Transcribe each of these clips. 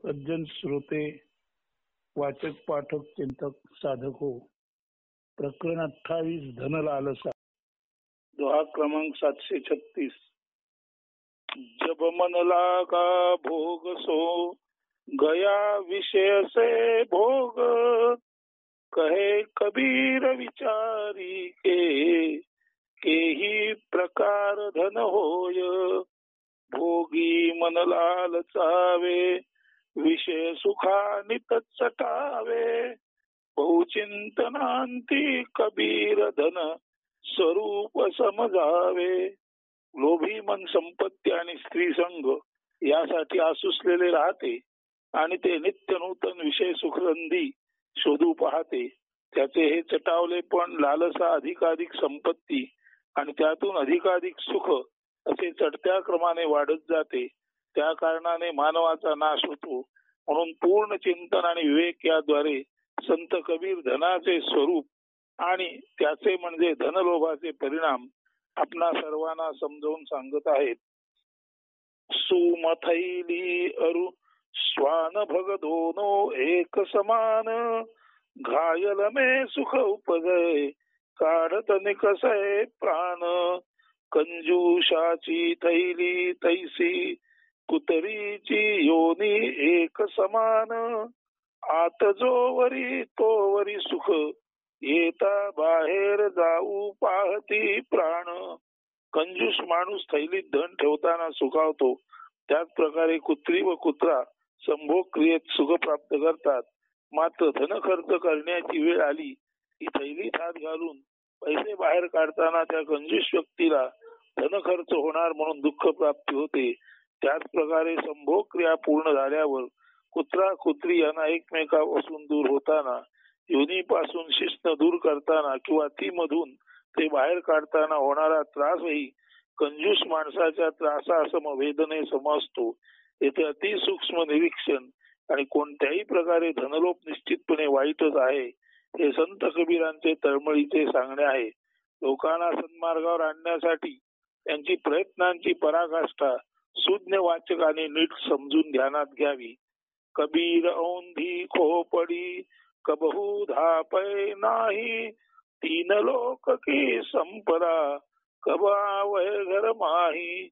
सज्जन श्रोते, वाचक, पाठक, चिंतक, साधक हो. प्रकरण 28 धन लालसा. दोहा क्रमांक 736. जब मन लागा भोग सो गया विषय से भोग, कहे कबीर विचारी के ही प्रकार धन होय. भोगी मन लालचावे, विषय सुखानि तत्सटावे. बहुचिंतनांती कबीर धन स्वरूप समजावे. लोभी मन संपत्ती आणि स्त्री संग यासाठी आसुसलेले राहते आणि ते नित्य नूतन विषय सुखसंधी शोधू पाहते. त्याचे हे चटावले पण लालसा अधिकाधिक संपत्ती आणि त्यातून अधिकाधिक सुख असे चढत्या क्रमाने वाढत जाते. त्या कारणाने मानवाचा नाश होतो. म्हणून पूर्ण चिंतन आणि विवेक याद्वारे संत कबीर धनाचे स्वरूप आणि त्याचे म्हणजे धनलोभाचे परिणाम आपणा सर्वांना समजावून सांगत आहेत. सुमथैली अरु श्वान भग दोनो एक समान, घायल में सुख उपजय काढत निकसय प्राण. कंजूषाची थैली तैसी कुतरीची योनी एक समान, आत जोवरी तोवरी सुख येता बाहेर जाऊ पाहती प्राण. कंजूस माणूस थैलीत धन ठेवताना सुखावतो, त्याच प्रकारे कुत्री व कुत्रा संभोग क्रियेत सुख प्राप्त करतात. मात्र धन खर्च करण्याची वेळ आली की थैलीत हात घालून पैसे बाहेर काढताना त्या कंजूस व्यक्तीला धन खर्च होणार म्हणून दुःख प्राप्ती होते. त्याच प्रकारे संभोग क्रिया पूर्ण झाल्यावर कुत्रा कुत्री यांना एकमेकापासून दूर होताना, योनीपासून शिस्त दूर करताना किंवा ती मधून ते बाहेर काढताना होणारा त्रासही कंजूस माणसाच्या त्रासासम वेदने समजतो. येथे अतिसूक्ष्म निरीक्षण आणि कोणत्याही प्रकारे धनलोभ निश्चितपणे वाईटच आहे हे संत कबीरांचे तळमळीचे सांगणे आहे. लोकांना सन्मार्गावर आणण्यासाठी त्यांची प्रयत्नांची पराकाष्ठा सुज्ञ वाचकाने नीट समजून ध्यानात घ्यावी. कबीर औंधी खोपडी कबहू धापय नाही, तीन लोक की संपदा कबावय घर माही.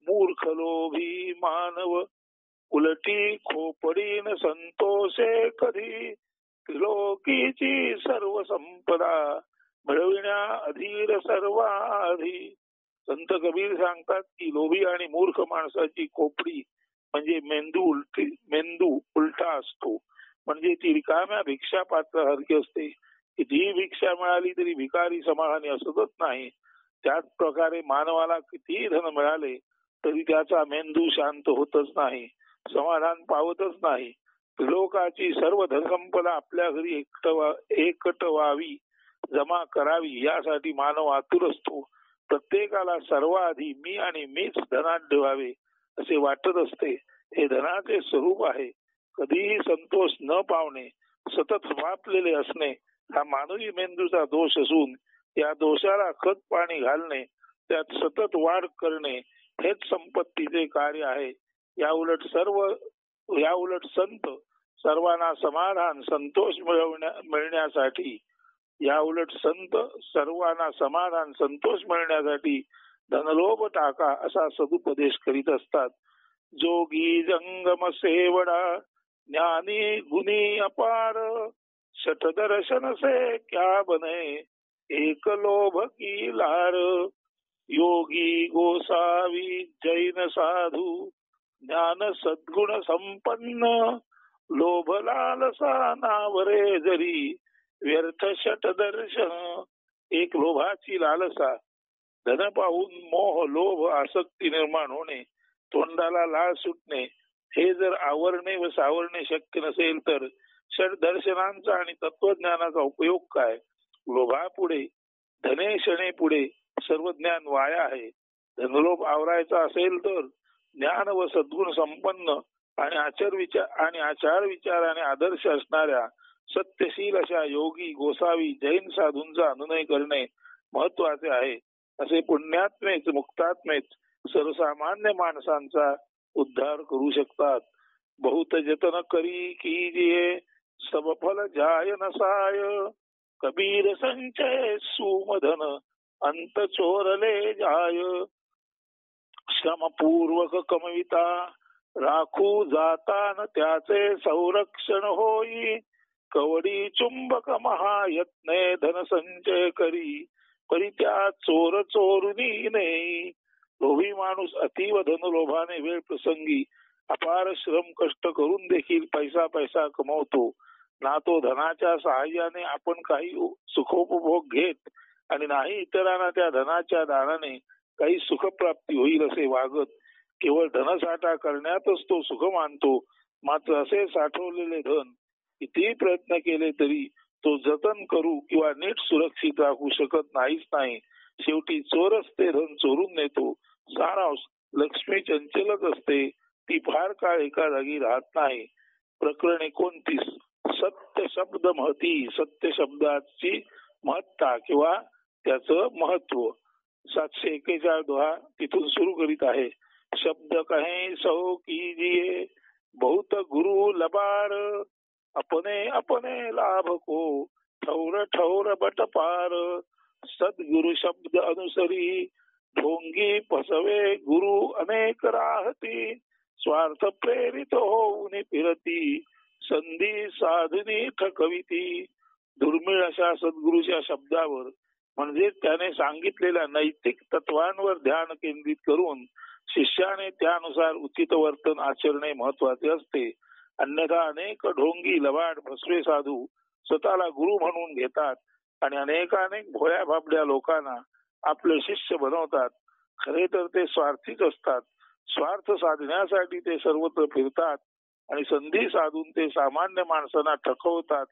मूर्ख लोभी मानव उलटी खोपडीन संतोषे कधी, त्रिलोकीची सर्व संपदा मिळविण्या अधीर सर्वाधी. संत कबीर सांगतात की लोभी आणि मूर्ख माणसाची खोपडी म्हणजे मेंदू उलटा असतो. म्हणजे ती रिकाम्या भिक्षा पात्रासारखी असते. कितीही भिक्षा मिळाली तरी भिकारी समाधानी असतच नाही. त्याच प्रकारे मानवाला कितीही धन मिळाले तरी त्याचा मेंदू शांत होतच नाही, समाधान पावतच नाही. त्रिलोकाची सर्व धनसंपदा आपल्या घरी एकटवावी, जमा करावी यासाठी मानव आतुर असतो. प्रत्येकाला सर्वाधिक मी आणि मीच धनात ठेवावे असे वाटत असते. हे धनाचे स्वरूप आहे. कधीही संतोष न पावणे, सतत वापलेले असणे हा मानवी मेंदूचा दोष असून या दोषाला खत पाणी घालणे, त्यात सतत वाढ करणे हेच संपत्तीचे कार्य आहे. याउलट संत सर्वांना समाधान संतोष मिळण्यासाठी धनलोभ टाका असा सदुपदेश करीत असतात. जोगी जंगम सेवडा ज्ञानी गुणी अपार, शठ दर्शन से क्या बने एक लोभ की लार. योगी गोसावी जैन साधू ज्ञान सद्गुण संपन्न, लोभ लालसा नावरे जरी व्यर्थ शठ दर्शन. एक लोभाची लालसा, धन पाहून मोह लोभ आसक्ती निर्माण होणे, तोंडाला लाळ सुटणे हे जर आवरणे व सावरणे शक्य नसेल तर षड दर्शनांचा आणि तत्वज्ञानाचा उपयोग काय. लोभापुढे धने शणे पुढे सर्व ज्ञान वाया आहे. धनलोभ आवरायचा असेल तर ज्ञान व सद्गुण संपन्न आणि आचार विचाराने आदर्श असणाऱ्या सत्यशील अशा योगी गोसावी जैन साधूंचा अनुनय करणे महत्वाचे आहे. असे पुण्यात्मेच मुक्तात्मेच सर्वसामान्य माणसांचा उद्धार करू शकतात. बहुत जतन करी कीजिए सब फल जाय नसाय। कबीर संचय सुमधन अंत चोरले जाय। श्रम पूर्वक कमविता राखू जाता न त्याचे संरक्षण होई। कवडी चुंबक महायत्ने धन संचय करी परी त्या चोर चोरुनी नेई। लोभी माणूस अतीव धन लोभाने वेळ प्रसंगी अपार श्रम कष्ट करून देखील पैसा पैसा कमवतो ना तो धनाच्या सहाय्याने आपण काही सुखोपभोग घेत आणि नाही इतरांना त्या धनाच्या दानाने काही सुखप्राप्ती होईल असे वागत केवळ धनसाठा करण्यातच तो सुख मानतो. मात्र असे साठवलेले धन कितीही प्रयत्न केले तरी तो जतन करू किंवा नीट सुरक्षित राखू शकत नाही. शेवटी चोरच ते धन चोरून नेतो. सारांश लक्ष्मी चंचलच असते, ती फार काळ एका जागी राहत नाही. प्रकरण 29 सत्य शब्द महती. सत्य शब्दाची महत्ता किंवा त्याचं महत्व. 741 दोहा तिथून सुरू करीत आहे. शब्द कहे सो कीजिए बहुत गुरु लबार। अपने अपने लाभ को ठौर ठौर बट पार। सद्गुरु शब्द अनुसरी ढोंगी फसवे गुरु अनेक राहती। स्वार्थ प्रेरित होऊन फिरती संधी साधनी ठकविती. दुर्मिळ अशा सद्गुरूच्या शब्दावर म्हणजे त्याने सांगितलेल्या नैतिक तत्वांवर ध्यान केंद्रित करून शिष्याने त्यानुसार उचित वर्तन आचरणे महत्वाचे असते. अन्यथा अनेक ढोंगी लवाड फसवे साधू स्वतःला गुरु म्हणून घेतात आणि अनेकानेक भोळ्या भाबड्या लोकांना आपले शिष्य बनवतात. खरे तर ते स्वार्थीच असतात. स्वार्थ साधण्यासाठी ते सर्वत्र फिरतात आणि संधी साधून ते सामान्य माणसांना ठकवतात,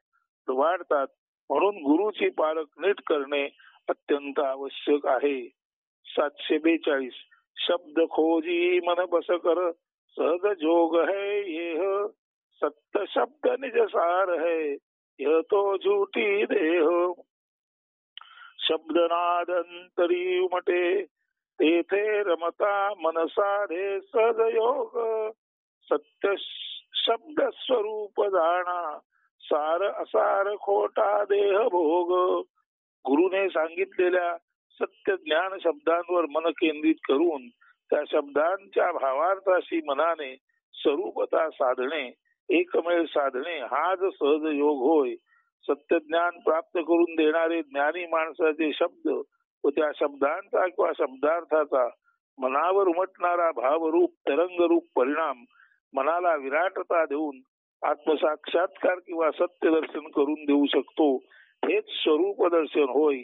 वाढतात. म्हणून गुरुची पालक नीट करणे अत्यंत आवश्यक आहे. 742 शब्द खोजी मन बस कर सहज जोग है येह। सत्य शब्द निज सार है यह तो झूठी देह। शब्दनाद अंतरी उमटे तेथे रमता मन साधे सहज योग। सत्य शब्द स्वरूप जाणा सार असार खोटा देह भोग. गुरुने सांगितलेल्या सत्य ज्ञान शब्दांवर मन केंद्रित करून त्या शब्दांच्या भावार्थाशी मनाने स्वरूपता साधणे, एकमेव साधणे हाच सहज योग होय. सत्य ज्ञान प्राप्त करून देणारे ज्ञानी माणसाचे शब्द व त्या शब्दांचा किंवा शब्दार्थाचा मनावर उमटणारा भावरूप तरंगरूप परिणाम मनाला विराटता देऊन आत्मसाक्षात्कार किंवा सत्य दर्शन करून देऊ शकतो. हेच स्वरूप दर्शन होय,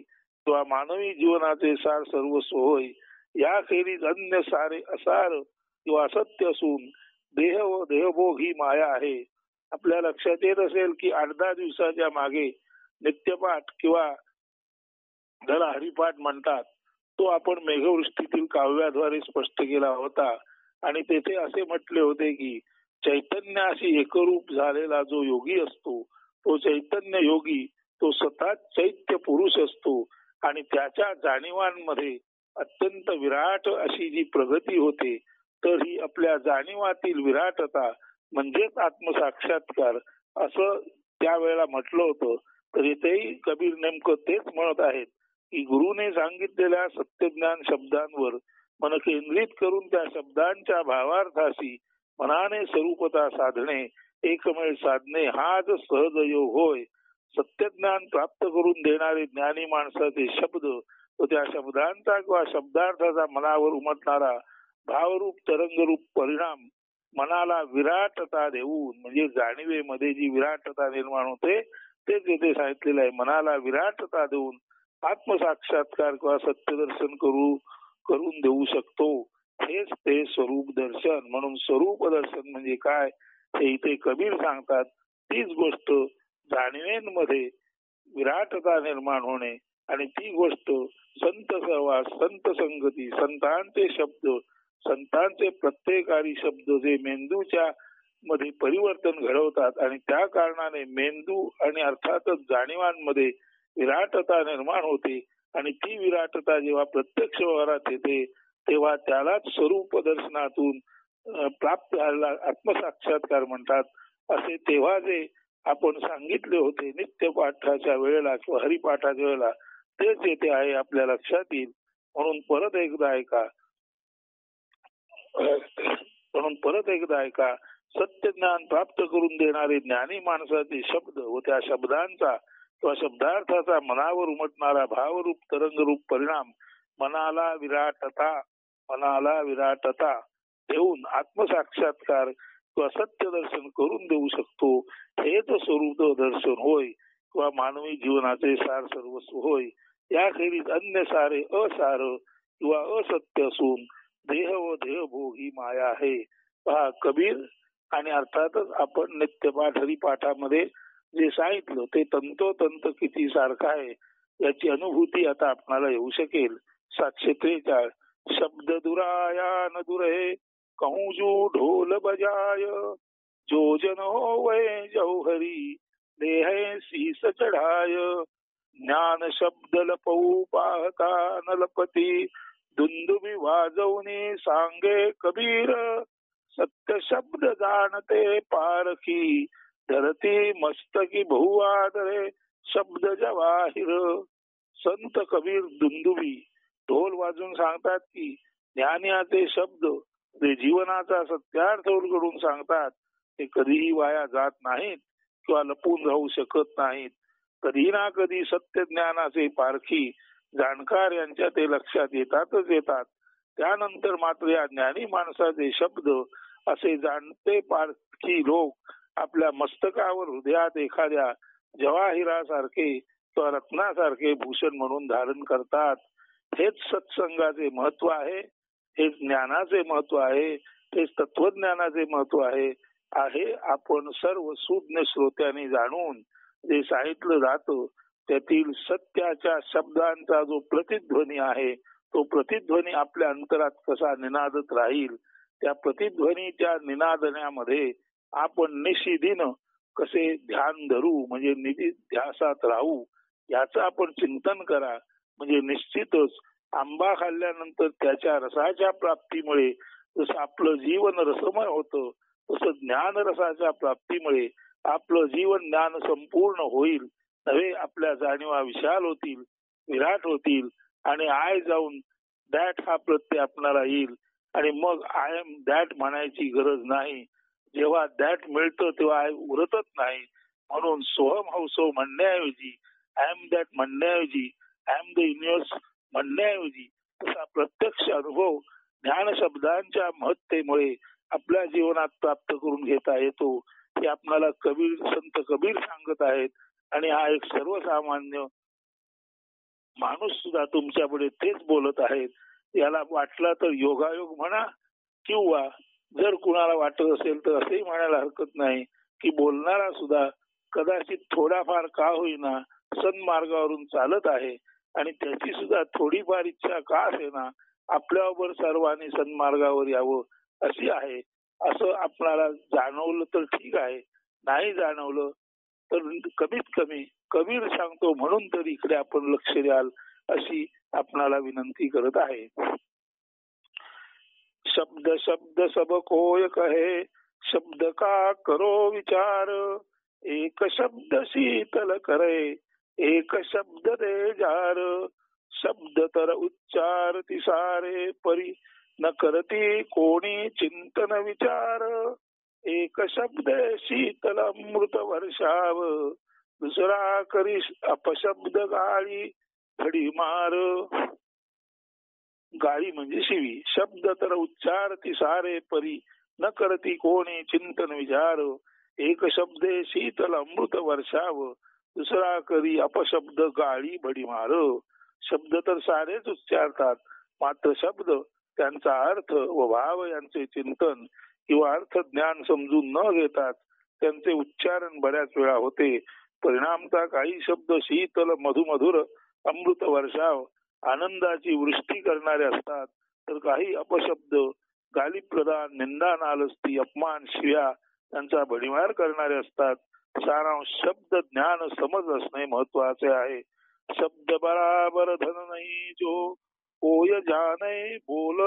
किंवा मानवी जीवनाचे सार सर्वस्व होय. याखेरीज अन्य सारे असार किंवा असत्य असून देह व देहभोग ही माया आहे. आपल्या लक्षात येत असेल की 8-10 दिवसाच्या मागे नित्यपाठ किंवा ज्याला हरिपाठ म्हणतात तो आपण मेघवृष्टीतील काव्याद्वारे स्पष्ट केला होता आणि तेथे असे म्हटले होते की चैतन्याशी एकरूप झालेला जो योगी असतो तो चैतन्य योगी तो स्वतः चैत्य पुरुष असतो आणि त्याच्या जाणीवांमध्ये अत्यंत विराट अशी जी प्रगती होते. तर ही आपल्या जाणीवातील विराटता म्हणजेच आत्मसाक्षात्कार असं त्यावेळेला म्हटलं होतं. तर इथेही कबीर नेमकं तेच म्हणत आहेत की गुरुने सांगितलेल्या सत्यज्ञान शब्दांवर मन केंद्रित करून त्या शब्दांच्या भावार्थाशी मनाने स्वरूपता साधणे, एकमेव साधणे हाच सहज योग होय. सत्यज्ञान प्राप्त करून देणारे ज्ञानी माणसाचे शब्द व त्या शब्दांचा किंवा शब्दार्थाचा मनावर उमटणारा भावरूप तरंगरूप परिणाम मनाला विराटता देऊन म्हणजे जाणीवेमध्ये जी विराटता निर्माण होते तेच येथे सांगितलेलं आहे. मनाला विराटता देऊन आत्मसाक्षात्कार किंवा सत्यदर्शन करून देऊ शकतो. हेच ते स्वरूप दर्शन. म्हणून स्वरूप दर्शन म्हणजे काय हे इथे कबीर सांगतात. तीच गोष्ट जाणीवेमध्ये विराटता निर्माण होणे आणि ती गोष्ट संत सहवास, संत संगती, संतांचे शब्द, संतांचे प्रत्येकारी शब्द जे मेंदूच्या मध्ये परिवर्तन घडवतात आणि त्या कारणाने मेंदू आणि अर्थातच जाणीवांमध्ये विराटता निर्माण होते आणि ती विराटता जेव्हा प्रत्यक्ष व्यवहारात येते तेव्हा त्यालाच स्वरूप दर्शनातून प्राप्त झाला आत्मसाक्षात्कार म्हणतात. असे तेव्हा जे आपण सांगितले होते नित्य पाठाच्या वेळेला किंवा हरिपाठाच्या वेळेला तेच येते आहे आपल्या लक्षात येईल. म्हणून परत एकदा ऐका सत्य ज्ञान प्राप्त करून देणारे ज्ञानी माणसाचे शब्द व त्या शब्दांचा किंवा शब्दार्थाचा मनावर उमटणारा भावरूप तरंगरूप परिणाम मनाला विराटता देऊन आत्मसाक्षात्कार किंवा सत्य दर्शन करून देऊ शकतो. हेच स्वरूप दर्शन होय किंवा मानवी जीवनाचे सार सर्वस्व होय. याखेरीज अन्य सारे असार किंवा असत्य असून देह व देहभोग ही माया आहे. पहा कबीर आणि अर्थातच आपण नित्यपाठ हरिपाठामध्ये जे सांगितलं ते तंतोतंत किती सारखं आहे याची अनुभूती आता आपणाला येऊ शकेल. 743 शब्द दुराया न दुरे कहूँ जू ढोल बजाय जो जन होवे जौहरी देह शीस चढ़ाय ज्ञान शब्द लपऊ पाहता न लपती दुंदुबी वाजवणी सांगे कबीर सत्य शब्द जाणते पारखी धरती मस्तकी बहुआदरे शब्द जवाहिर. संत कबीर दुंदुबी ढोल वाजून सांगतात की ज्ञानाचे शब्द जे जीवनाचा सत्यार्थ उलगडून सांगतात ते कधीही वाया जात नाहीत किंवा लपून राहू शकत नाहीत. कधी ना कधी सत्य ज्ञानाचे पारखी जाणकार यांच्या ते लक्षात येतात. त्यानंतर मात्र या ज्ञानी माणसाचे शब्द असे जाणते पारखी लोक आपल्या मस्तकावर हृदयात एखाद्या जवाहिरासारखे किंवा रत्नासारखे भूषण म्हणून धारण करतात. हेच सत्संगाचे महत्व आहे, हेच ज्ञानाचे महत्व आहे, हेच तत्वज्ञानाचे महत्व आहे आपण सर्व सुज्ञ श्रोत्यांनी जाणून जे सांगितलं जातं त्यातील सत्याच्या शब्दांचा जो प्रतिध्वनी आहे तो प्रतिध्वनी आपल्या अंतरात कसा निनादत राहील, त्या प्रतिध्वनीच्या निनादण्यामध्ये आपण निशिदिन कसे ध्यान धरू म्हणजे निधी ध्यासात राहू याचं आपण चिंतन करा. म्हणजे निश्चितच आंबा खाल्ल्यानंतर त्याच्या रसाच्या प्राप्तीमुळे जसं आपलं जीवन रसमय होतं तसं ज्ञान रसाच्या प्राप्तीमुळे आपलं जीवन ज्ञान संपूर्ण होईल. नव्हे आपल्या जाणीवा विशाल होतील, विराट होतील आणि आय जाऊन दॅट हा प्रत्यय आपणाला येईल आणि मग आय एम दॅट म्हणायची गरज नाही. जेव्हा दॅट मिळतं तेव्हा आय उरतच नाही. म्हणून सोहम हौसो म्हणण्याऐवजी आय एम दॅट म्हणण्याऐवजी आय एम द युनिव्हर्स म्हणण्याऐवजी तसा प्रत्यक्ष अनुभव ज्ञान शब्दांच्या महत्तेमुळे आपल्या जीवनात प्राप्त करून घेता येतो. हे आपल्याला संत कबीर सांगत आहेत आणि हा एक सर्वसामान्य माणूस सुद्धा तुमच्यापुढे तेच बोलत आहेत. याला वाटला तर योगायोग म्हणा किंवा जर कुणाला वाटत असेल तर असंही म्हणायला हरकत नाही की बोलणारा सुद्धा कदाचित थोडाफार का होईना सन्मार्गावरून चालत आहे आणि त्याची सुद्धा थोडीफार इच्छा का असेना आपल्याबरोबर सर्वांनी सन्मार्गावर यावं अशी आहे. असं आपल्याला जाणवलं तर ठीक आहे, नाही जाणवलं तर कमीत कमी कबीर सांगतो म्हणून तर इकडे आपण लक्ष द्याल अशी आपणाला विनंती करत आहे. शब्द शब्द सब कोय कहे शब्द का करो विचार एक शब्द शीतल करे एक शब्द दे जार शब्द तर उच्चार तिसारे परी न करती कोणी चिंतन विचार एक शब्द शीतल अमृत वर्षाव दुसरा करी अपशब्द गाळी घडी मार. गाळी म्हणजे शिवी. शब्द तर उच्चार तिसारे परी न करती कोणी चिंतन विचार एक शब्दे शीतल अमृत वर्षाव दुसरा करी अपशब्द गाळी भडी मार. शब्द तर सारेच उच्चारतात मात्र शब्द त्यांचा अर्थ व भाव यांचे चिंतन किंवा अर्थ ज्ञान समजून न घेतात त्यांचे उच्चारण बऱ्याच वेळा होते. परिणामता काही शब्द शीतल मधुमधुर अमृत वर्षाव आनंदाची वृष्टी करणारे असतात तर काही अपशब्द गालिप्रदान निंदा नालस्ती अपमान शिव्या यांचा भडीमार करणारे असतात. सारांश शब्द ज्ञान समज असणे महत्वाचे आहे. शब्द बराबर धन नाही जो कोय जाने बोल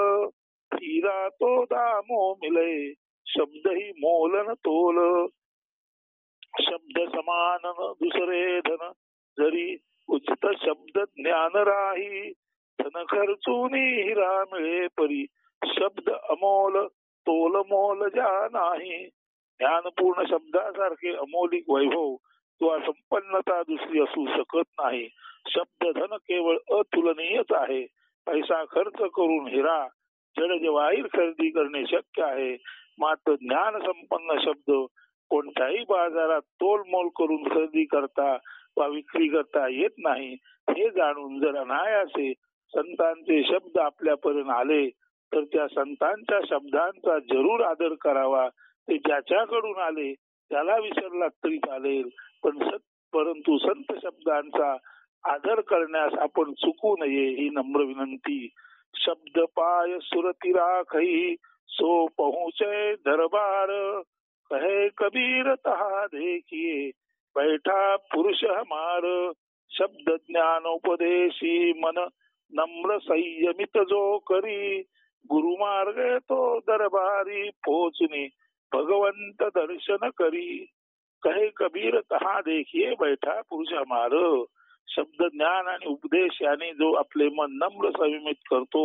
हिरा तो दामो मिले शब्द ही मोल न तोल. शब्द समान न दुसरे धन जरी उचित शब्द ज्ञान राही. धन खर्चून हिरा मिळे परी शब्द अमोल तोल मोल ज्या नाही. ज्ञानपूर्ण शब्दासारखे अमोलिक वैभव किंवा संपन्नता दुसरी असू शकत नाही. शब्द धन केवळ अतुलनीयच आहे. पैसा खर्च करून हिरा जड जवाहीर खरेदी करणे शक्य आहे. मात्र ज्ञान संपन्न शब्द कोणत्याही बाजारात तोलमोल करून खरेदी करता वा विक्री करता येत नाही. हे जाणून जर अनायासे संतांचे शब्द आपल्यापर्यंत आले तर त्या संतांच्या शब्दांचा जरूर आदर करावा. ते ज्याच्याकडून आले त्याला विसरला तरी चालेल, परंतु संत शब्दांचा आदर करण्यास आपण चुकू नये ही नम्र विनंती. शब्द पाय सुरती राखई सो पहुँचे दरबार. कहे कबीर तहा देखिए बैठा पुरुष हमार. शब्द ज्ञानोपदेशी मन नम्र संयमित जो करी. गुरु मार्ग तो दरबारी पोचनी भगवंत दर्शन करी. कहे कबीर तहा देखिए बैठा पुरुष हमार. शब्द ज्ञान आणि उपदेश याने जो आपले मन नम्र संयमित करतो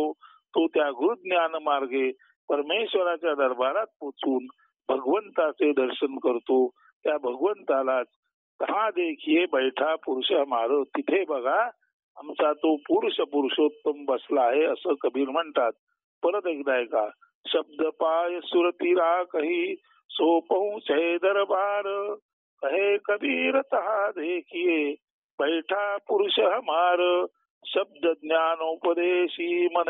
तो त्या गुरुज्ञान मार्गे परमेश्वराच्या दरबारात पोचून भगवंताचे दर्शन करतो. त्या भगवंतालाच तहा देखिए बैठा पुरुष हमार. तिथे बघा आमचा तो पुरुषोत्तम बसला आहे असं कबीर म्हणतात. परत एकदा ऐका. शब्द पाय सुरती राखही सो पहुँचे दरबार. कहे कबीर तहा देखिए बैठा पुरुष हमार. शब्द ज्ञानोपदेशी मन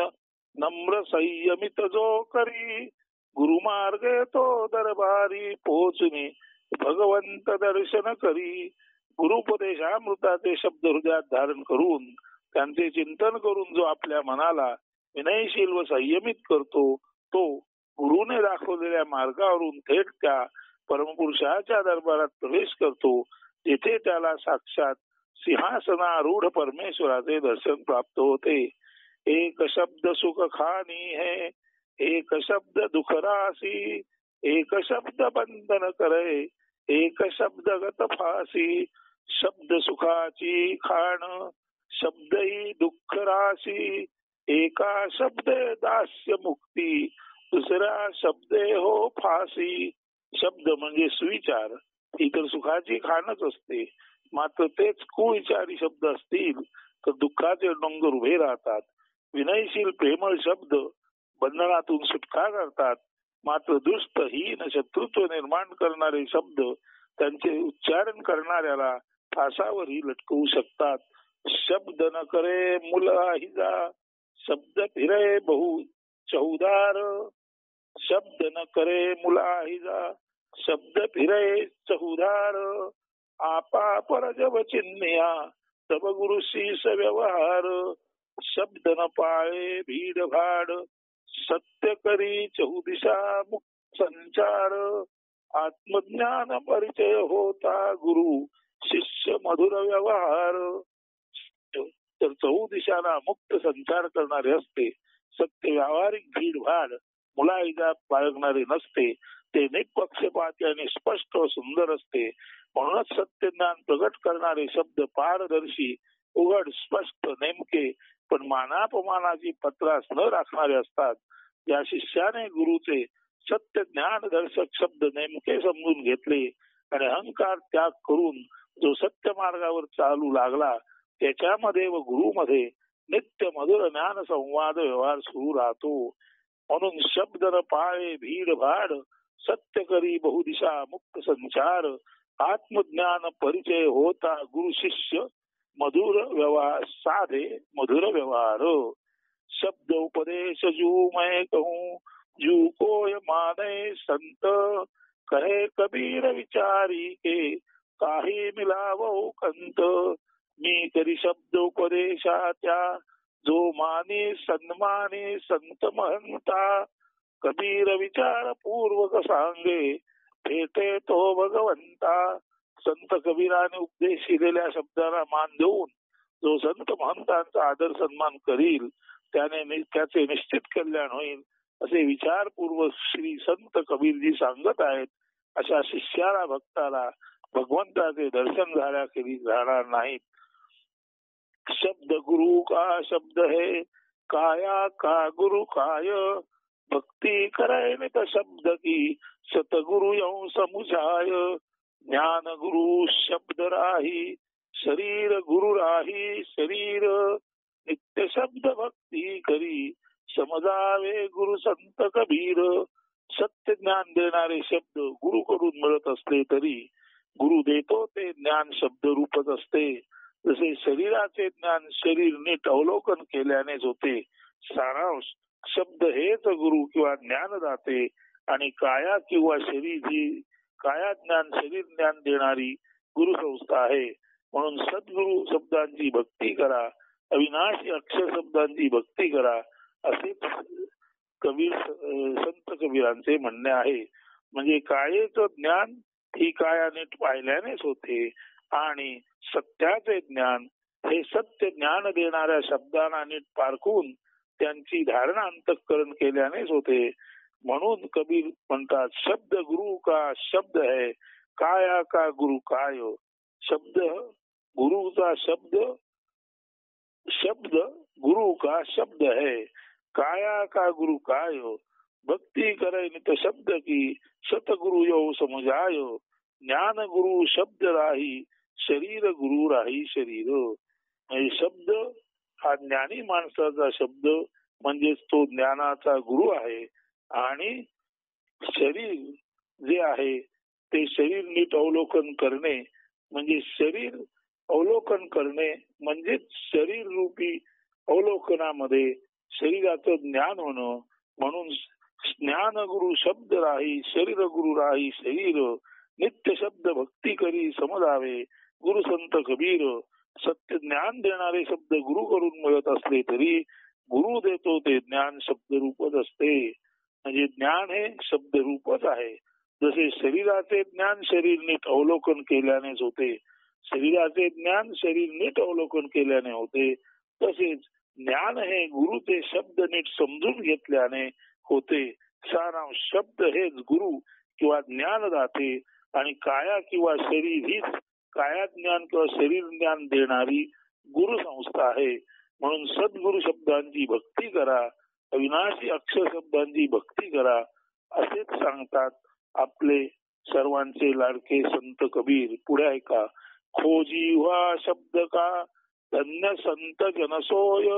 नम्र संयमित जो करी. गुरु मार्ग तो दरबारी पोचणे भगवंत दर्शन करी. गुरुपदेशामृताचे शब्द हृदयात धारण करून त्यांचे चिंतन करून जो आपल्या मनाला विनयशील व संयमित करतो तो गुरुने दाखवलेल्या मार्गावरून थेट त्या परमपुरुषाच्या दरबारात प्रवेश करतो. जिथे त्याला साक्षात सिंहासनारूढ परमेश्वराचे दर्शन प्राप्त होते. एक शब्द सुख खानी है एक शब्द दुख रासी. एक शब्द बंधन करे एक शब्द गत फासी. शब्द सुखाची खाण शब्द ही दुःख राशी. एका शब्द दास्य मुक्ती दुसरा शब्दे हो फासी. शब्द म्हणजे सुविचार ही तर सुखाची खाणच असते. मात्र तेच कुविचारी शब्द असतील तर दुःखाचे डोंगर उभे राहतात. विनयशील प्रेमळ शब्द बंधनातून सुटका करतात. मात्र दुष्ट हीन शत्रुत्व निर्माण करणारे शब्द त्यांचे उच्चारण करणाऱ्याला फासावरही लटकवू शकतात. शब्द न करे मुल हिजा शब्द फिरे बहु चौदार. शब्द न करे मुला हिजा शब्द फिरे चहुदार. आपा पर जब चिन्हया तब गुरु शीस व्यवहार. शब्द न पाळे भीड भाड सत्य करी चहुदिशा मुक्त संचार. आत्मज्ञान परिचय होता गुरु शिष्य मधुर व्यवहार. तर चहुदिशाला मुक्त संचार करणारे असते. सत्य व्यावहारिक भीडभाड मुलाईजात बाळगणारे नसते. ते निष्पक्षपाती आणि स्पष्ट व सुंदर असते. म्हणूनच सत्य ज्ञान प्रगट करणारे शब्द पारदर्शी उघड स्पष्ट नेमके पण मानापमानाची पत्रास न राखणारे असतात. या शिष्याने गुरुचे सत्य ज्ञान दर्शक शब्द नेमके समजून घेतले आणि अहंकार त्याग करून जो सत्य मार्गावर चालू लागला त्याच्यामध्ये व गुरुमध्ये नित्य मधुर ज्ञान संवाद व्यवहार सुरू राहतो. म्हणून शब्द न पाळे भीड भाड सत्य करी बहुदिशा मुक्त संचार. आत्मज्ञान परिचय होता गुरु शिष्य मधुर व्यवहार साधे मधुर व्यवहार. शब्द उपदेश जू मैं कहूँ जू कोय माने संत. कहे कबीर विचारी के काही मिलावो कंत. मी करी शब्द उपदेशाच्या जो माने सन्माने संत महंता. कबीर विचार पूर्वक सांगे भेटे तो भगवंता. संत कबीराने उपदेश केलेल्या शब्दाला मान देऊन जो संत महंतांचा आदर सन्मान करील त्याने त्याचे निश्चित कल्याण होईल असे विचारपूर्वक श्री संत कबीरजी सांगत आहेत. अशा शिष्याला भक्ताला भगवंताचे दर्शन झाल्याखेरीज राहणार नाहीत. शब्द गुरु का शब्द है, काया का गुरु काय, भक्ती करे नित शब्द की, सतगुरु यौ समुझाय. ज्ञान गुरु शब्द राही, शरीर गुरु राही शरीर, नित्य शब्द भक्ती करी, समजावे गुरु संत कबीर. सत्य ज्ञान देणारे शब्द गुरुकडून मिळत असले तरी गुरु देतो ते ज्ञान शब्द रूपच असते. जसे शरीराचे ज्ञान शरीर नीट अवलोकन केल्यानेच होते. सारांश शब्द हेच गुरु किंवा ज्ञानदाते आणि काया किंवा शरीर ही काया ज्ञान शरीर ज्ञान देणारी गुरु संस्था आहे. म्हणून सद्गुरु शब्दांची भक्ती करा, अविनाशी अक्षर शब्दांची भक्ती करा, असेच कबीर संत कबीरांचे म्हणणे आहे. म्हणजे कायेचं ज्ञान ही काया नीट पाहिल्यानेच होते आणि सत्याचे ज्ञान हे सत्य ज्ञान देणाऱ्या शब्दांना नीट पारखून त्यांची धारणा अंतःकरण केल्यानेच होते. म्हणून कबीर म्हणतात, शब्द गुरु का शब्द है, काया का गुरु काय. शब्द गुरुचा शब्द, शब्द गुरु का शब्द है, काया का गुरु काय. भक्ती करे नित शब्द की, सतगुरु यौ समुझाय. ज्ञान गुरु शब्द राही, शरीर गुरु राही शरीर. शब्द हा ज्ञानी माणसाचा शब्द म्हणजेच तो ज्ञानाचा गुरु आहे आणि शरीर जे आहे ते शरीर नीट अवलोकन करणे म्हणजे शरीर अवलोकन करणे म्हणजेच शरीर रूपी अवलोकनामध्ये शरीराचं ज्ञान होणं. म्हणून ज्ञान गुरु शब्द राही, शरीर गुरु राही शरीर, नित्य शब्द भक्ती करी समजावे गुरु संत कबीर. सत्य ज्ञान देणारे शब्द गुरु करून मिळत असले तरी गुरु देतो ते ज्ञान शब्द रूपच असते. म्हणजे ज्ञान हे शब्द रूपच आहे. जसे शरीराचे ज्ञान शरीर नीट अवलोकन केल्यानेच होते, शरीराचे ज्ञान शरीर नीट अवलोकन केल्याने होते, तसेच ज्ञान हे गुरुचे शब्द नीट समजून घेतल्याने होते. सारांश शब्द हेच गुरु किंवा ज्ञानदाते आणि काया किंवा शरीर हीच काया ज्ञान किंवा शरीर ज्ञान देणारी गुरु संस्था आहे. म्हणून सद्गुरु शब्दांची भक्ती करा, अविनाशी अक्षर शब्दांची भक्ती करा असेच सांगतात आपले सर्वांचे लाडके संत कबीर. पुढे ऐका. खोजी हुआ शब्द का धन्य संत जनसोय,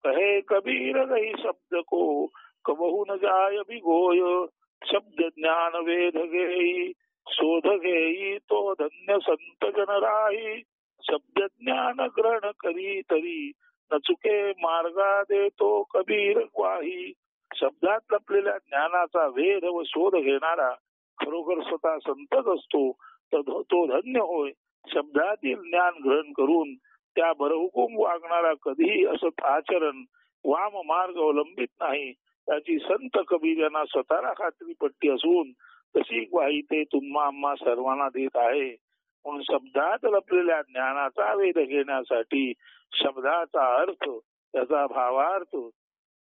कहे कबीर रही शब्द को कबहू न जाय बिगोय. शब्द ज्ञान वेद घेई शोध घेई तो धन्य संत जन राही. शब्द ज्ञान ग्रहण करी तरी न चुके मार्गा देतो कबीर ग्वाही. शब्दात लपलेल्या ज्ञानाचा वेध व शोध घेणारा खरोखर स्वतः संतच असतो, तो धन्य होय. शब्दातील ज्ञान ग्रहण करून त्या बरहुकूम वागणारा कधीही असत आचरण वाम मार्ग अवलंबित नाही, त्याची संत कबीर यांना स्वतःला खात्री पट्टी असून तशी ग्वाही ते तुम्हा आम्हा सर्वांना देत आहे. म्हणून शब्दात लपलेल्या ज्ञानाचा वेध घेण्यासाठी शब्दाचा अर्थ, त्याचा भावार्थ,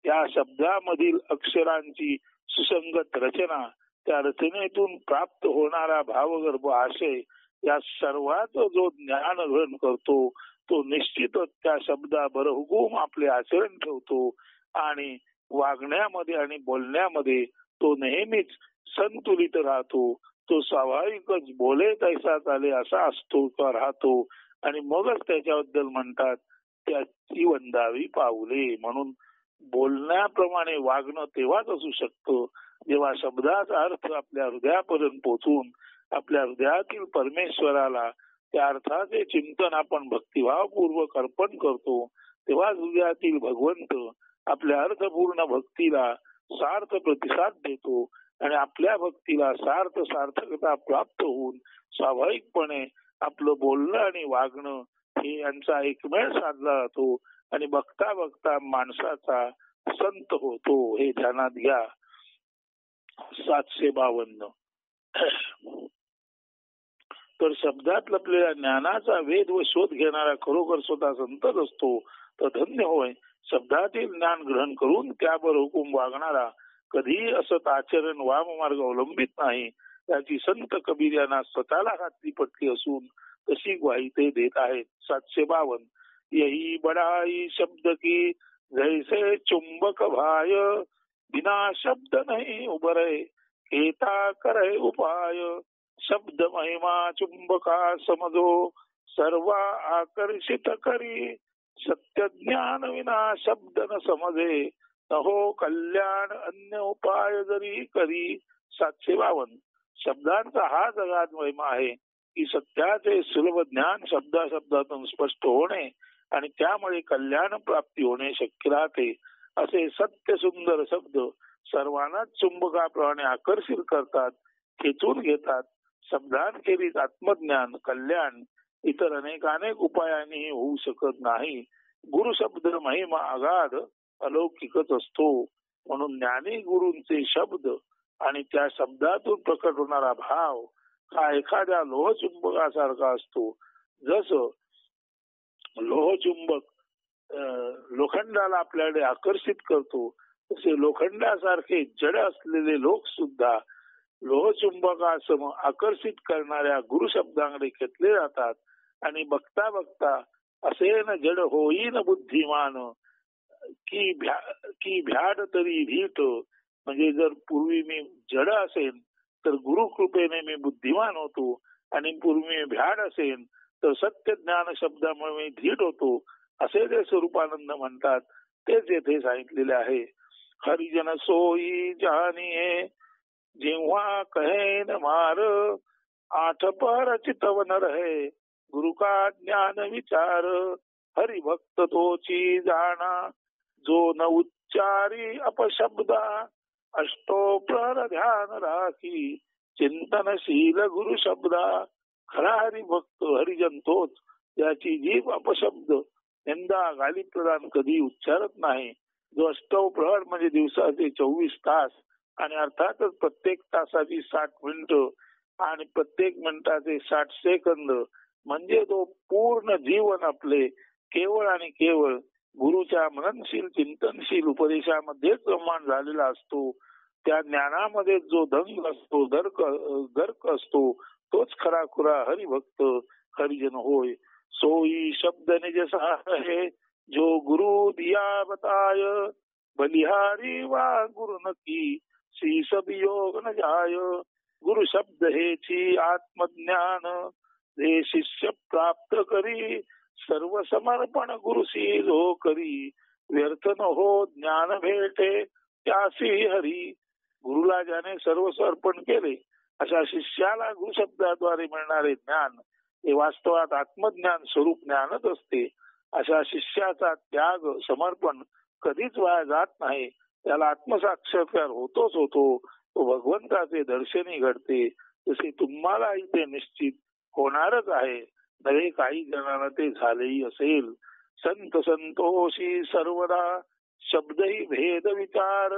त्या शब्दामधील अक्षरांची सुसंगत रचना, त्या रचनेतून प्राप्त होणारा भावगर्भ आशय या सर्वांचं जो ज्ञान ग्रहण करतो तो निश्चितच त्या शब्दाबर हुकूम आपले आचरण ठेवतो आणि वागण्यामध्ये आणि बोलण्यामध्ये तो नेहमीच संतुलित राहतो. तो स्वाभाविकच बोले तैसा चाले असा असतो किंवा राहतो आणि मगच त्याच्याबद्दल म्हणतात त्याची वंदावी पाऊले. म्हणून बोलण्याप्रमाणे वागणं तेव्हाच असू शकतं जेव्हा शब्दाचा अर्थ आपल्या हृदयापर्यंत पोहोचून आपल्या हृदयातील परमेश्वराला त्या अर्थाचे चिंतन आपण भक्तिभावपूर्वक अर्पण करतो, तेव्हा हृदयातील भगवंत आपल्या अर्थपूर्ण भक्तीला सार्थ प्रतिसाद देतो आणि आपल्या भक्तीला सार्थकता प्राप्त होऊन स्वाभाविकपणे आपलं बोलणं आणि वागणं हे यांचा एकमेळ साधला जातो आणि बघता बघता माणसाचा संत होतो. हे ध्यानात घ्या. 752. तर शब्दात लपलेल्या ज्ञानाचा वेध व शोध घेणारा खरोखर स्वतः संतच असतो, तर धन्य होय. शब्दातील ज्ञान ग्रहण करून त्यावर हुकूम वागणारा कधी असत आचरण वाममार्ग अवलंबित नाही, त्याची संत कबीर यांना स्वतःला खात्री पटली असून तशी ग्वाही ते देत आहेत. 752 यही बड़ाई शब्द की जैसे चुंबक भाय, बिना शब्द नहीं उबरे केता करे उपाय, शब्द महिमा चुंबका समजो सर्व आकर्षित करी, सत्य ज्ञान विना शब्द न समजे, न हो कल्याण अन्य उपाय जरी करी. 752 शब्दांचा हा जगात महिमा आहे की सत्याचे सुलभ ज्ञान शब्दातून स्पष्ट होणे आणि त्यामुळे कल्याण प्राप्ती होणे शक्य राहते. असे सत्य सुंदर शब्द सर्वांनाच चुंबकाप्रमाणे आकर्षित करतात, खेचून घेतात. शब्दांखेरीज आत्मज्ञान कल्याण इतर अनेक उपायांनी होऊ शकत नाही. गुरु शब्द महिमा अगाध अलौकिकच असतो. म्हणून ज्ञानी गुरूंचे शब्द आणि त्या शब्दातून प्रकट होणारा भाव हा एखाद्या लोहचुंबकासारखा असतो. जसं लोहचुंबक लोखंडाला आपल्याकडे आकर्षित करतो, तसे लोखंडासारखे जड असलेले लोक सुद्धा लोहचुंबकासम आकर्षित करणाऱ्या गुरु शब्दांकडे खेचले जातात. आणि बघता बघता असे न जड होईन बुद्धिमान, की भ्याड तरी भीट. म्हणजे जर पूर्वी मी जड असेन तर गुरु कृपेने मी बुद्धिमान होतो, आणि पूर्वी मी भ्याड असेन तर सत्य ज्ञान शब्दामुळे मी धीट होतो, असे जे स्वरूपानंद म्हणतात तेच येथे सांगितलेले आहे. हरिजन सोयी जाणीये जेव्हा कहे न मार, आठ पर चितवन रहे गुरु का ज्ञान विचार, हरिभक्त तोची जाणा जो न उच्चारी अपशब्दा, अष्टो प्रहर ध्यान राखी चिंतनशील गुरु शब्दा. खरा हरिभक्त हरिजन तोच याची जीभ अपशब्द निंदा गाली प्रदान कधी उच्चारत नाही, जो अष्टव प्रहर म्हणजे दिवसाचे 24 तास आणि अर्थातच प्रत्येक तासाची 60 मिनिटं आणि प्रत्येक मिनिटाचे 60 सेकंद म्हणजे तो पूर्ण जीवन आपले केवळ आणि केवळ गुरुच्या मननशील चिंतनशील उपदेशामध्येच रममाण झालेला असतो. त्या ज्ञानामध्ये जो दंग असतो गर्क असतो तोच खरा खुरा हरिभक्त हरिजन होय. सोई शब्द निज है जो गुरु दिया बताय, बलिहारी वा गुरु नकी शीस वियोग न जाय, गुरु शब्द हेची आत्मज्ञान हे शिष्य प्राप्त करी, सर्व समर्पण गुरुसी जो करी, व्यर्थ न हो ज्ञान भेटे त्यासी हरी. गुरुला ज्याने सर्व समर्पण केले अशा शिष्याला गुरु शब्दाद्वारे मिळणारे ज्ञान हे वास्तवात आत्मज्ञान स्वरूप ज्ञानच असते. अशा शिष्याचा त्याग समर्पण कधीच वाया जात नाही, त्याला आत्मसाक्षात्कार होतोच होतो, तो भगवंताचे दर्शनी घडते. जसे तुम्हाला ते निश्चित होणारच आहे, नवे काही जणांना ते झालेही असेल. संत संतोषी सर्वदा शब्दही भेद विचार,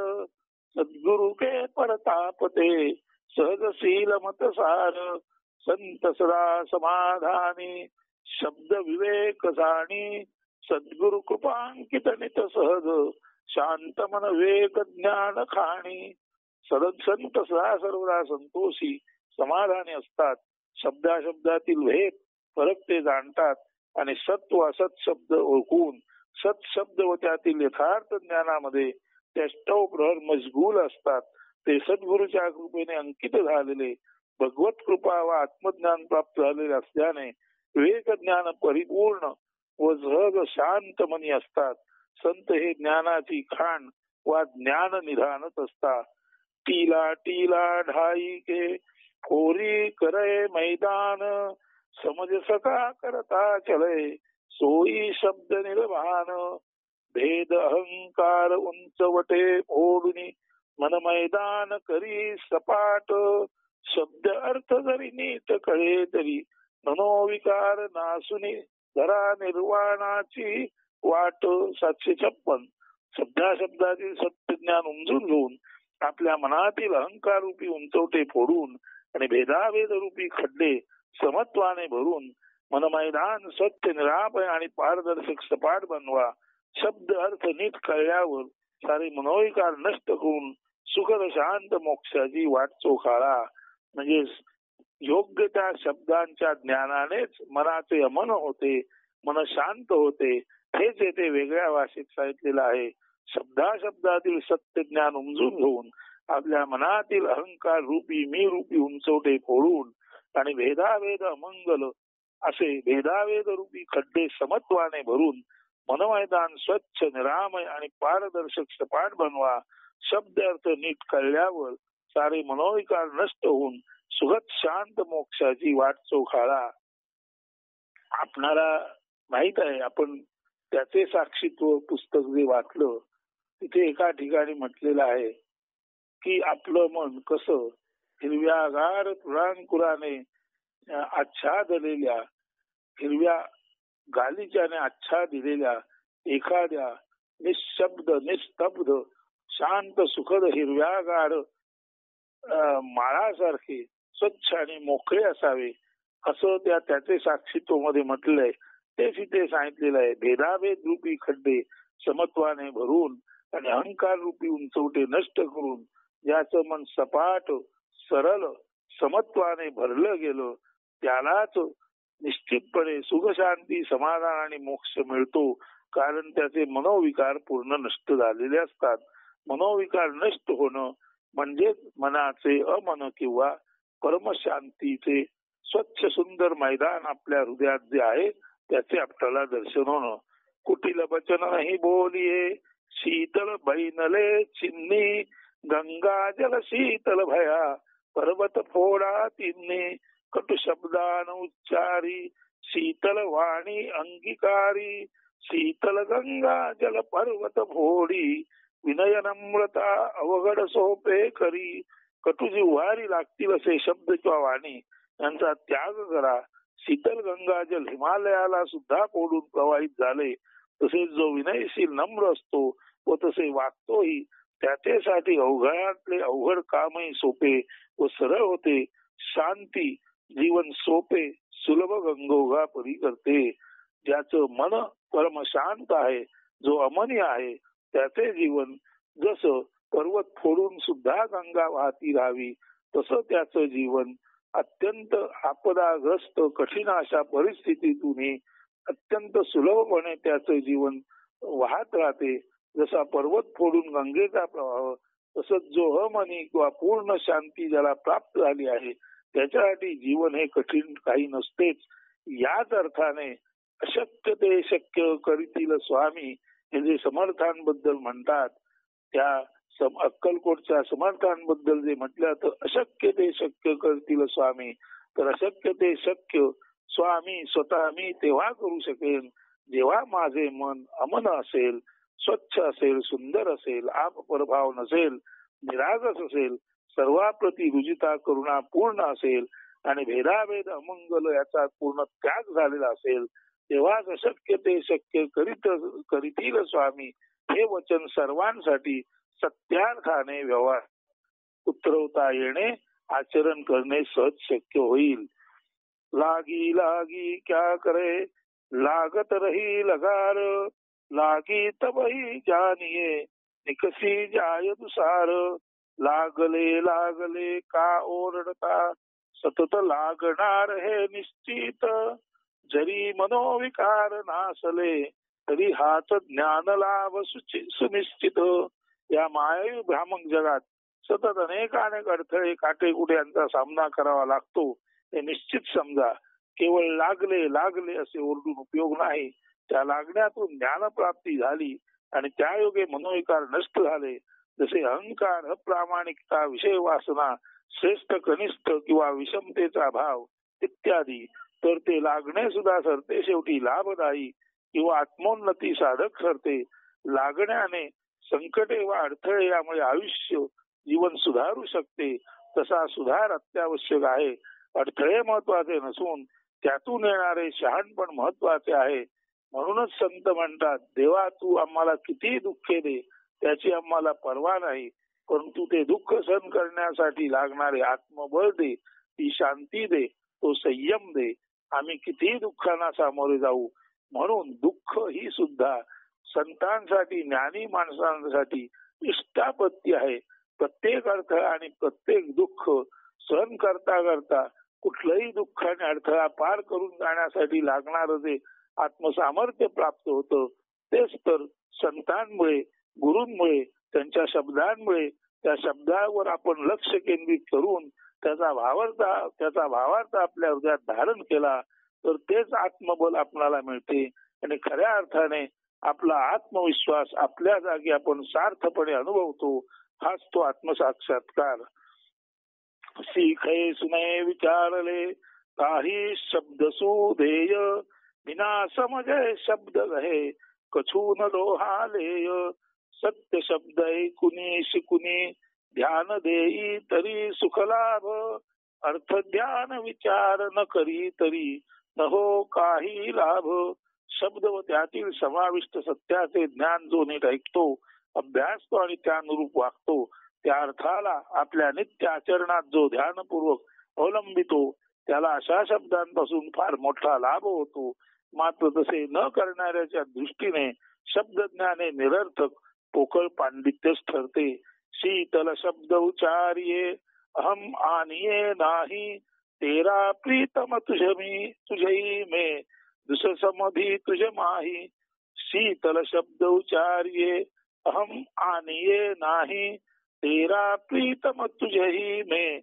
सद्गुरु के परतापते सहजशील मतसार, संत सदा समाधानी शब्द विवेक जाणी, सद्गुरु कृपांकित नित सहज शांत मन वेग ज्ञान खाणी. संत सदा सर्वदा संतोषी समाधानी असतात, शब्दाशब्दातील भेद फरक ते जाणतात आणि सत्व असत शब्द ओळखून सत्शब्द व त्यातील यथार्थ ज्ञानामध्ये ते अष्टव प्रहर मशगूल असतात. ते सद्गुरूच्या कृपेने अंकित झालेले भगवत कृपा व आत्मज्ञान प्राप्त झालेले असल्याने विवेक ज्ञान परिपूर्ण व सहज शांत मनी असतात. संत हे ज्ञानाची खाण वा ज्ञान निधानच असतात. टीला टीला ढाई के कोरी करे मैदान, समज सका करता चले सोई शब्द निर्वाण, भेद अहंकार उंचवटे ओढुनी मन मैदान करी सपाट, शब्द अर्थ जरी नीट कळे तरी मनोविकार नासुनी धरा निर्वाणाची वाट. 756 शब्दाशब्दातील सत्य ज्ञान उमजून घेऊन आपल्या मनातील अहंकार रूपी उंचवटे फोडून आणि भेदाभेद रूपी खड्डे समत्वाने भरून मनमैदान सत्य निरामय आणि पारदर्शक सपाट बनवा. शब्द अर्थ नीट कळल्यावर सारे मनोविकार नष्ट होऊन सुखद शांत मोक्षाची वाट चोखाळा. म्हणजे योग्य त्या शब्दांच्या ज्ञानानेच मनाचे अमन होते, मन शांत होते. हेच येथे वेगळ्या भाषेत सांगितलेलं आहे. शब्दाशब्दातील सत्य ज्ञान उमजून घेऊन आपल्या मनातील अहंकार रूपी मी रूपी उंचवटे फोडून आणि भेदाभेद अमंगल असे भेदाभेद रूपी खड्डे समत्वाने भरून मनमैदान स्वच्छ निरामय आणि पारदर्शक सपाट बनवा. शब्द अर्थ नीट कळल्यावर सारे मनोविकार नष्ट होऊन सुखद शांत मोक्षाची वाट चोखाळा. आपणाला माहित आहे, आपण त्याचे साक्षीत्व पुस्तक जे वाचलं तिथे एका ठिकाणी म्हटलेलं आहे की आपलं मन कसं हिरव्यागार तुरांकुराने आच्छादलेल्या हिरव्या गालिच्याने आच्छादिलेल्या एखाद्या निशब्द निस्तब्ध शांत सुखद हिरव्यागार माळासारखे स्वच्छ आणि मोकळे असावे असं त्याचे साक्षीत्व मध्ये म्हटलंय. तेच इथे सांगितलेलं आहे. भेदाभेद रूपी खड्डे समत्वाने भरून आणि अहंकार रूपी उंचवटे नष्ट करून ज्याचं मन सपाट सरळ समत्वाने भरलं गेलं त्यालाच निश्चितपणे सुख शांती समाधान आणि मोक्ष मिळतो. कारण त्याचे मनोविकार पूर्ण नष्ट झालेले असतात. मनोविकार नष्ट होणं म्हणजेच मनाचे अमन किंवा परमशांतीचे स्वच्छ सुंदर मैदान आपल्या हृदयात जे आहे त्याचे आपल्याला दर्शन होणं. कुटिल बचन नाही बोलिये शीतल बैनले चिन्नी गंगा जल शीतल भया पर्वत फोडा तिन्नी कटु शब्दान उच्चारी शीतल वाणी अंगीकारी शीतल गंगा जल पर्वत फोडी विनय नम्रता अवघड सोपे करी. कटू जिव्हारी लागतील असे शब्द किंवा वाणी यांचा त्याग करा. शीतल गंगाजल हिमालयाला सुद्धा फोडून प्रवाहित झाले. तसेच जो विनयशील नम्र असतो व तसे वागतोही त्याच्यासाठी अवघडातले अवघड कामही सोपे व सरळ होते. शांती जीवन सोपे सुलभ गंगोगा परी करते. ज्याचं मन परम शांत आहे, जो अमनी आहे, त्याचे जीवन जसं पर्वत फोडून सुद्धा गंगा वाहती राहावी तसं त्याचं जीवन अत्यंत आपदाग्रस्त कठीण अशा परिस्थितीतूनही अत्यंत सुलभपणे त्याचं जीवन वाहत राहते. जसा पर्वत फोडून गंगेचा प्रवाह तसंच जो अमनी किंवा पूर्ण शांती ज्याला प्राप्त झाली आहे त्याच्यासाठी जीवन हे कठीण काही नसतेच. याच अर्थाने अशक्य ते शक्य करीतील स्वामी हे जे समर्थांबद्दल म्हणतात त्या अक्कलकोटच्या समर्थांबद्दल जे म्हटलं तर अशक्य ते शक्य करतील स्वामी. तर अशक्य ते शक्य स्वामी स्वतः मी तेव्हा करू शकेन जेव्हा माझे मन अमन असेल, स्वच्छ असेल, सुंदर असेल, आप परभाव नसेल, निरागस असेल, सर्वाप्रती रुजिता करुणा पूर्ण असेल आणि भेदाभेद अमंगल याचा पूर्ण त्याग झालेला असेल तेव्हाच अशक्य ते शक्य करीतील स्वामी हे वचन सर्वांसाठी सत्यार्थाने व्यवहार उतरवता येणे, आचरण करणे सहज शक्य होईल. लागी लागी क्या करे लागत रही लगार लागी तबही जानिये निकसी जाय दुसार लागले लागले का ओरडता सतत लागणार हे निश्चित जरी मनोविकार नासले तरी हाच ज्ञान लाभ सुनिश्चित. या मायावी भ्रामक जगात सतत अनेक अडथळे काटेकुटे यांचा सामना करावा लागतो हे निश्चित समजा. केवळ लागले लागले असे ओरडून उपयोग नाही. त्या लागण्यातून ज्ञानप्राप्ती झाली आणि त्यायोगे मनोविकार नष्ट झाले. जसे अहंकार, अप्रामाणिकता, विषय वासना, श्रेष्ठ कनिष्ठ किंवा विषमतेचा भाव इत्यादी, तर ते लागणे सुद्धा ठरते शेवटी लाभदायी किंवा आत्मोन्नती साधक ठरते. लागण्याने संकटे व अडथळे यामुळे आयुष्य जीवन सुधारू शकते. तसा सुधार अत्यावश्यक आहे. अडथळे महत्वाचे नसून त्यातून येणारे शहाणपण महत्वाचे आहे. म्हणूनच संत म्हणतात, देवा तू आम्हाला किती दुःखे दे त्याची आम्हाला पर्वा नाही, परंतु ते दुःख सहन करण्यासाठी लागणारे आत्मबळ दे, ती शांती दे, तो संयम दे. आम्ही किती दुःखांना सामोरे जाऊ. म्हणून दुःख ही सुद्धा संतांसाठी, ज्ञानी माणसांसाठी इष्टापत्ती आहे. प्रत्येक अडथळा आणि प्रत्येक दुःख सहन करता करता कुठलंही दुःख आणि अडथळा पार करून जाण्यासाठी लागणारं जे आत्मसामर्थ्य प्राप्त होतं तेच तर संतांमुळे, गुरूंमुळे, त्यांच्या शब्दांमुळे, त्या शब्दावर आपण लक्ष केंद्रित करून त्याचा भावार्थ आपल्या हृदयात धारण केला तर तेच आत्मबल आपल्याला मिळते आणि खऱ्या अर्थाने आपला आत्मविश्वास आपल्या जागी आपण सार्थपणे अनुभवतो. हाच तो आत्मसाक्षात्कार. शिखे सुने विचारले काही शब्द सुधेय विना समजे शब्द गहे कछून लोहालेय सत्य शब्द ऐकुनी शिकुनी ध्यान देई तरी सुख लाभ अर्थ ध्यान विचार न करी तरी न हो काही लाभ. शब्द व त्यातील समाविष्ट सत्याचे ज्ञान जो नीट ऐकतो, अभ्यासतो आणि त्यानुरूप वागतो, त्या अर्थाला आपल्या नित्य आचरणात जो ध्यानपूर्वक अवलंबितो त्याला अशा शब्दांपासून फार मोठा लाभ होतो. मात्र तसे न करणाऱ्याच्या दृष्टीने शब्द ज्ञाने निरर्थक पोकळ पांडित्यच ठरते. शीतल शब्द उच्चारिये अहम आनिये नाही तेरा प्रीतम तुझई में दुस समधी तुझ माही. शीतल शब्द उच्चारिये अहम आनिये नाही तेरा प्रीतम तुझही में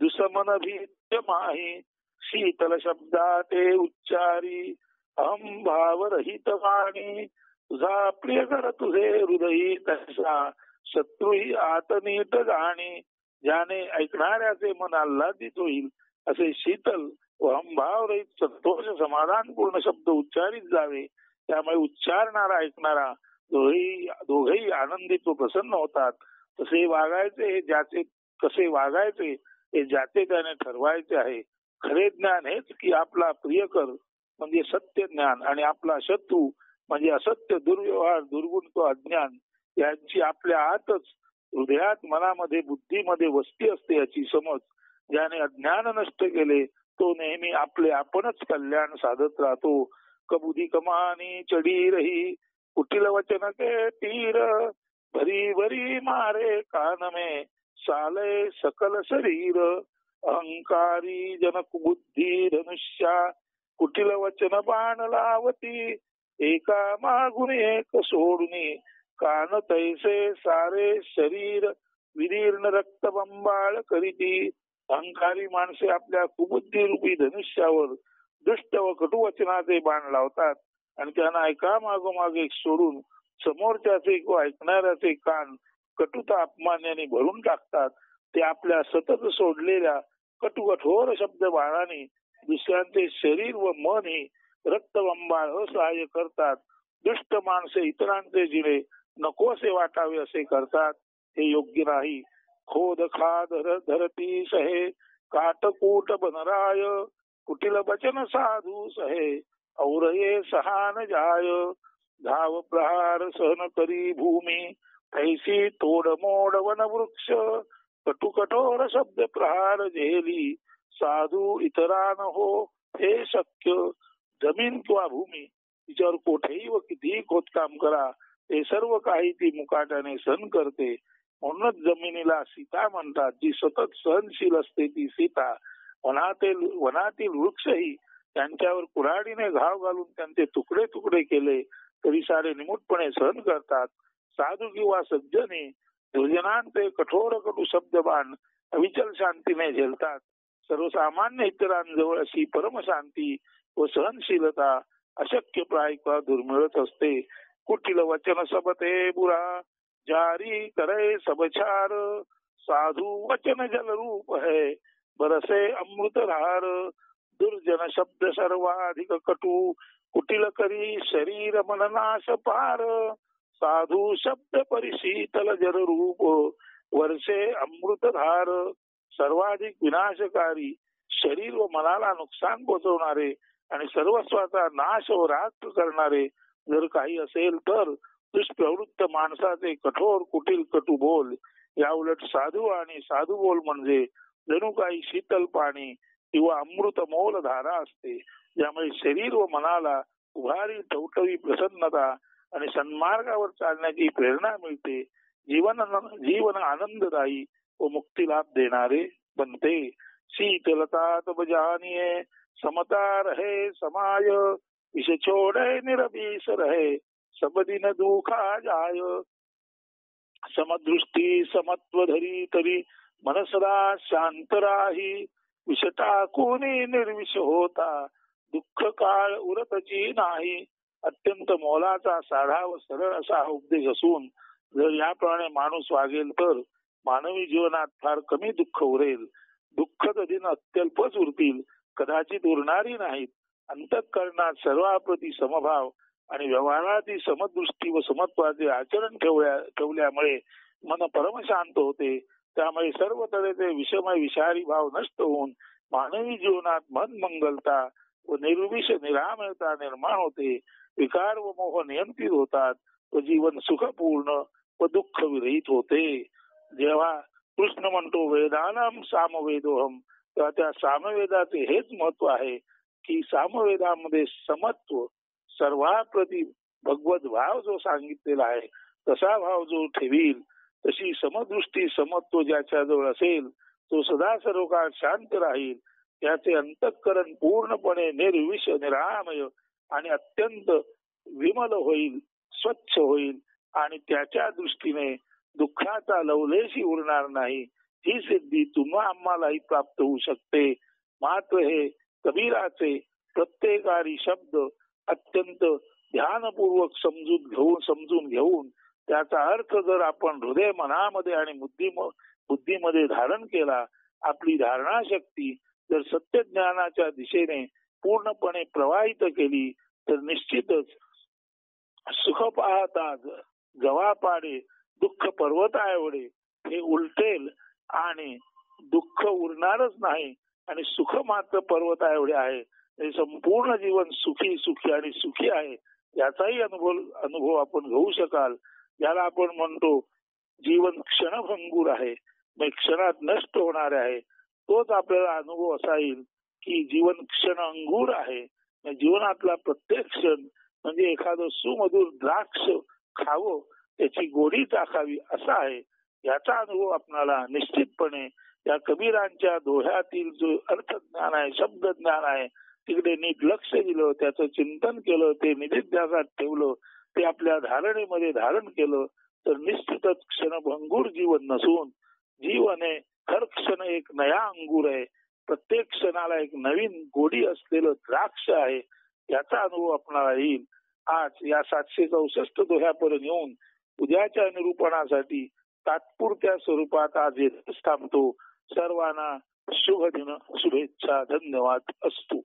दुसमन भी माही. शीतल शब्दा ते उच्चारी अहम भावरहित वाणी तुझा प्रिय कर तुझे हृदयी तसा शत्रुही आतनीत जाणी. ज्याने ऐकणाऱ्याचे मन आल्हादित होईल असे शीतल व अहंभावरहित संतोष समाधानपूर्ण शब्द उच्चारित जावे. त्यामुळे उच्चारणारा ऐकणारा दोघेही आनंदित व प्रसन्न होतात. कसे वागायचे हे ज्याचे त्याने ठरवायचे आहे. खरे ज्ञान हेच की आपला प्रियकर म्हणजे सत्य ज्ञान आणि आपला शत्रू म्हणजे असत्य दुर्व्यवहार दुर्गुण तो अज्ञान यांची आपल्या आतच हृदयात मनामध्ये बुद्धीमध्ये वस्ती असते याची समज. ज्याने अज्ञान नष्ट केले तो नेहमी आपले आपणच कल्याण साधत राहतो. कबुधी कमानी चढी रही कुटिल वचन के तीर भरी भरी मारे कान में साले सकल शरीर. अहंकारी जनक बुद्धी धनुष्या कुटिल वचन बाण लावती एका मागून एक सोडून कान तैसे सारे शरीर विदीर्ण रक्त बंबाळ करीती. अहंकारी माणसे आपल्या कुबुद्धी रूपी धनुष्यावर दुष्ट व कटुवचनाचे बाण लावतात आणि त्यांना एका मागोमाग एक सोडून समोरच्याचे किंवा ऐकणाऱ्याचे कान कटुता अपमानाने भरून टाकतात. ते आपल्या सतत सोडलेल्या कटुकठोर शब्द बाणाने दुसऱ्यांचे शरीर व मन ही रक्तबंबाळ असहाय्य करतात. दुष्ट माणसे इतरांचे जिणे नकोसे वाटावे असे करतात. हे योग्य नाही. खोद खाद धरती सहे काटकूट बनराय कुटिल बचन साधू सहे औरये सहान जाय. धाव प्रहार सहन करी भूमी ऐसी तोड मोड वन वृक्ष कटु कठोर शब्द प्रहार झेली साधू इतरान हो हे शक्य. जमीन किंवा भूमी तिच्यावर कोठेही व कितीही खोदकाम करा ते सर्व काही ती मुकाट्याने सहन करते. म्हणूनच जमिनीला सीता म्हणतात. जी सतत सहनशील असते ती सीता. वनातील वृक्षही त्यांच्यावर कुऱ्हाडीने घाव घालून त्यांचे तुकडे तुकडे केले तरी सारे निमूटपणे सहन करतात. साधू किंवा सज्जने दुर्जनांचे कठोर कटू शब्दबाण अविचल शांतीने झेलतात. सर्वसामान्य इतरांजवळ अशी परमशांती व सहनशीलता अशक्य प्राय दुर्मिळच असते. कुटिल वचन सबते बुरा जारी करे सबछार साधू वचन जल रूप है बरसे अमृत धार. दुर्जन शब्द सर्वाधिक कटू कुटिल करी शरीर मननाश पार. साधू शब्द परिशीतल जल रूप वर्षे अमृत धार. सर्वाधिक विनाशकारी शरीर व मनाला नुकसान पोहोचवणारे आणि सर्वस्वाचा नाश व राख करणारे जर काही असेल तर दुष्प्रवृत्त माणसाचे कठोर कुटील कटू बोल. या उलट साधू आणि साधू बोल म्हणजे जणू काही शीतल पाणी किंवा अमृत मोल धारा असते. ज्यामुळे शरीर व मनाला उभारी टवटवी प्रसन्नता आणि सन्मार्गावर चालण्याची प्रेरणा मिळते. जीवन आनंददायी व मुक्तीलाभ देणारे बनते. शीतलता तब जानिए समता रहे समाय, विष छोड़े निरभीष रहे सब दिन दुखा जाय. समदृष्टी समत्व धरी तरी मन सदा शांत राही, विष टाकूनी निर्विष होता दुःख काळ उरतची नाही. अत्यंत मोलाचा साधा व सरळ असा हा उपदेश असून जर याप्रमाणे माणूस वागेल तर मानवी जीवनात फार कमी दुःख उरेल. दुःखद दिन अत्यल्पच उरतील, कदाचित उरणारी नाहीत. अंतःकरणात सर्वाप्रती समभाव आणि व्यवहारातील समदृष्टी व समत्वाचे आचरण ठेवल्यामुळे मन परमशांत होते. त्यामुळे सर्व तऱ्हेचे विषमय विषारी भाव नष्ट होऊन मानवी जीवनात मन मंगलता व निर्विष निरामयता निर्माण होते. विकार व मोह नियंत्रित होतात व जीवन सुखपूर्ण व दुःख विरहित होते. जेव्हा कृष्ण म्हणतो वेदानाम सामवेदोहम, तेव्हा त्या सामवेदाचे हेच महत्व आहे की सामवेदामध्ये समत्व सर्वाप्रती भगवत भाव जो सांगितलेला आहे तसा भाव जो ठेवील, तशी समदृष्टी समत्व ज्याच्याजवळ असेल तो सदा सर्व काळ शांत राहील. त्याचे अंतःकरण पूर्णपणे निर्विष निरामय आणि अत्यंत विमल होईल, स्वच्छ होईल आणि त्याच्या दृष्टीने दुःखाचा लवलेशही उरणार नाही. ही सिद्धी तुम्हा आम्हालाही प्राप्त होऊ शकते. मात्र हे कबीराचे प्रत्येकारी शब्द अत्यंत ध्यानपूर्वक समजून घेऊन त्याचा अर्थ जर आपण हृदय मनामध्ये आणि बुद्धीमध्ये धारण केला, आपली धारणा शक्ती जर सत्य ज्ञानाच्या दिशेने पूर्णपणे प्रवाहित केली तर निश्चितच सुख पाहता जवा पाडे दुःख पर्वता एवढे हे उलटेल आणि दुःख उरणारच नाही आणि सुख मात्र पर्वता एवढे आहे. संपूर्ण जीवन सुखी आणि सुखी आहे याचाही अनुभव आपण घेऊ शकाल. ज्याला आपण म्हणतो जीवन क्षणभंगूर आहे, क्षणात नष्ट होणार आहे, तोच आपल्याला अनुभव असा येईल की जीवन क्षण अंगूर आहे. जीवनातला प्रत्येक क्षण म्हणजे एखादं सुमधुर द्राक्ष खावं, त्याची गोडी चाखावी असा आहे. याचा अनुभव आपल्याला निश्चितपणे या कबीरांच्या दोह्यातील जो अर्थज्ञान आहे, शब्द ज्ञान आहे, तिकडे नीट लक्ष दिलं, त्याचं चिंतन केलं, ते निधिध्यासात ठेवलं, ते आपल्या धारणेमध्ये धारण केलं तर निश्चितच क्षणभंगूर जीवन नसून जीवन आहे हर क्षण एक नया अंगूर आहे. प्रत्येक क्षणाला एक नवीन गोडी असलेलं द्राक्ष आहे. याचा अनुभव आपल्याला येईल. आज या 764 दोह्यापर्यंत येऊन उद्याच्या निरूपणासाठी तात्पुरत्या स्वरूपात आज येथेच थांबतो. सर्वांना शुभ दिन, शुभेच्छा, धन्यवाद असतो.